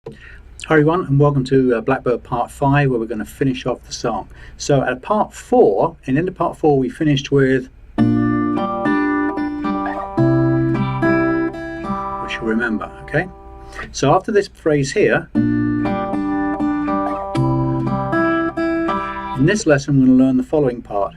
Hi everyone, and welcome to Blackbird Part 5, where we're going to finish off the song. So at Part 4, in the end of Part 4, we finished with, which you'll remember, okay? So after this phrase here, in this lesson we're going to learn the following part.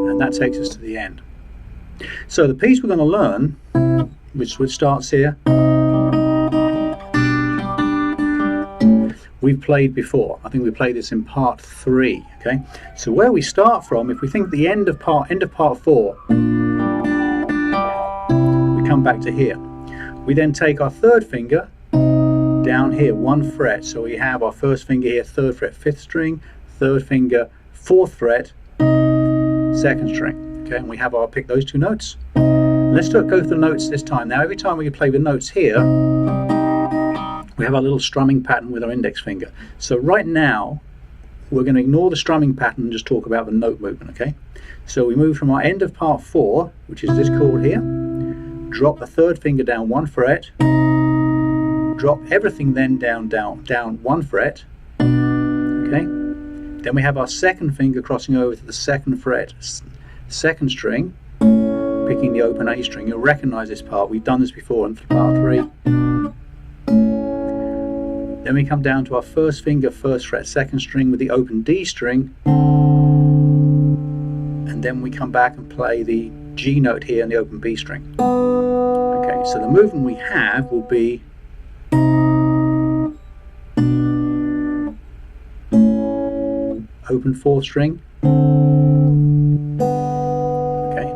And that takes us to the end. So the piece we're going to learn, which starts here, we've played before. I think we played this in Part 3. Okay, so where we start from, if we think the end of part 4, we come back to here. We then take our third finger down here, 1 fret. So we have our first finger here, 3rd fret, 5th string, third finger, 4th fret, 2nd string. Okay, and we have our pick those 2 notes. Let's go through the notes this time. Now every time we play the notes here, we have our little strumming pattern with our index finger. So right now we're going to ignore the strumming pattern and just talk about the note movement. Okay, so we move from our end of part 4, which is this chord here, drop the 3rd finger down 1 fret, drop everything then down 1 fret. Okay, then we have our 2nd finger crossing over to the 2nd fret, 2nd string, picking the open A string. You'll recognize this part. We've done this before in part 3. Then we come down to our 1st finger, 1st fret, 2nd string with the open D string, and then we come back and play the G note here and the open B string. Okay, so the movement we have will be open 4th string. Okay,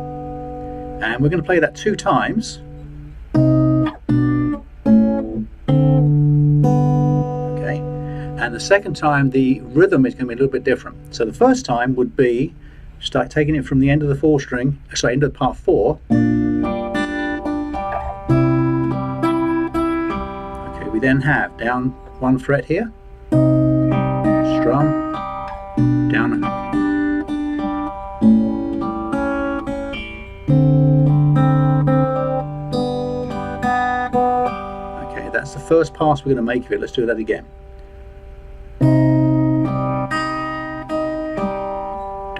and we're going to play that 2 times. And the 2nd time the rhythm is going to be a little bit different. So the first time would be start taking it from the end of the 4th string, sorry, end of part 4. Okay, we then have down 1 fret here, strum, down. Okay, that's the first pass we're going to make of it. Let's do that again.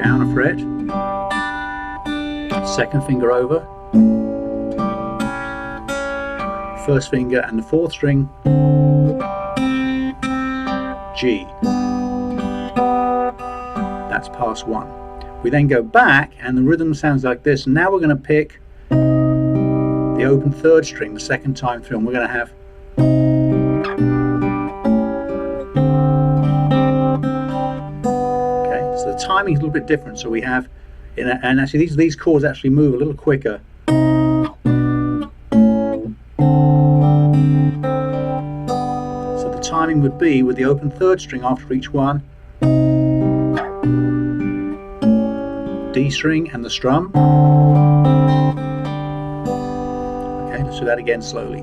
Down a fret, 2nd finger over, 1st finger and the 4th string, G. That's pass 1. We then go back and the rhythm sounds like this. Now we're going to pick the open 3rd string the 2nd time through, and we're going to have timing is a little bit different. So we have, and actually these chords actually move a little quicker. So the timing would be with the open 3rd string after each one, D string and the strum. Okay, let's do that again slowly.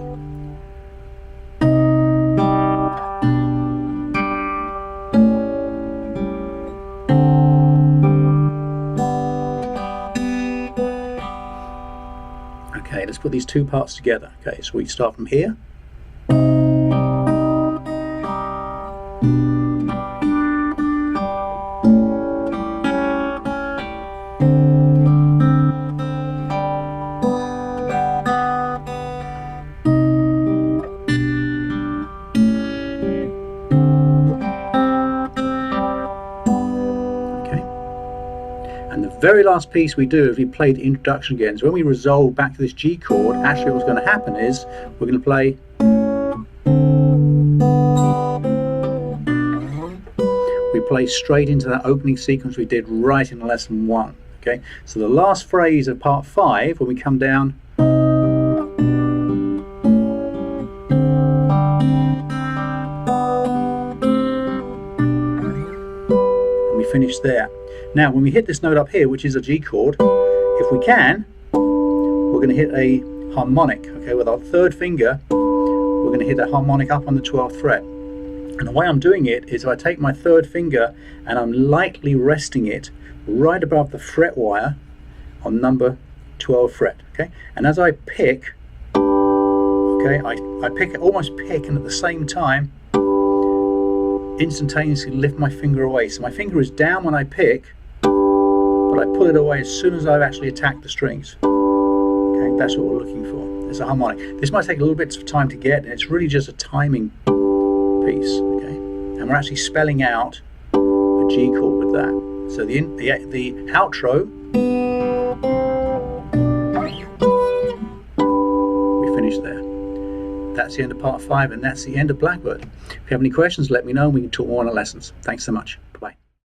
Okay, let's put these 2 parts together. Okay, so we start from here. And the very last piece we do is we play the introduction again. So when we resolve back to this G chord, actually what's going to happen is we're going to play, we play straight into that opening sequence we did right in lesson 1. Okay, so the last phrase of part 5, when we come down, and we finish there. Now when we hit this note up here, which is a G chord, if we can, we're going to hit a harmonic. Okay, with our third finger, we're going to hit a harmonic up on the 12th fret. And the way I'm doing it is I take my third finger and I'm lightly resting it right above the fret wire on number 12 fret. Okay, and as I pick, okay, I pick it, almost pick, and at the same time instantaneously lift my finger away. So my finger is down when I pick, but I pull it away as soon as I've actually attacked the strings. Okay, that's what we're looking for. It's a harmonic. This might take a little bit of time to get, and it's really just a timing piece. Okay, and we're actually spelling out a G chord with that. So the outro, we finish there. That's the end of part 5, and that's the end of Blackbird. If you have any questions, let me know and we can talk more on the lessons. Thanks so much.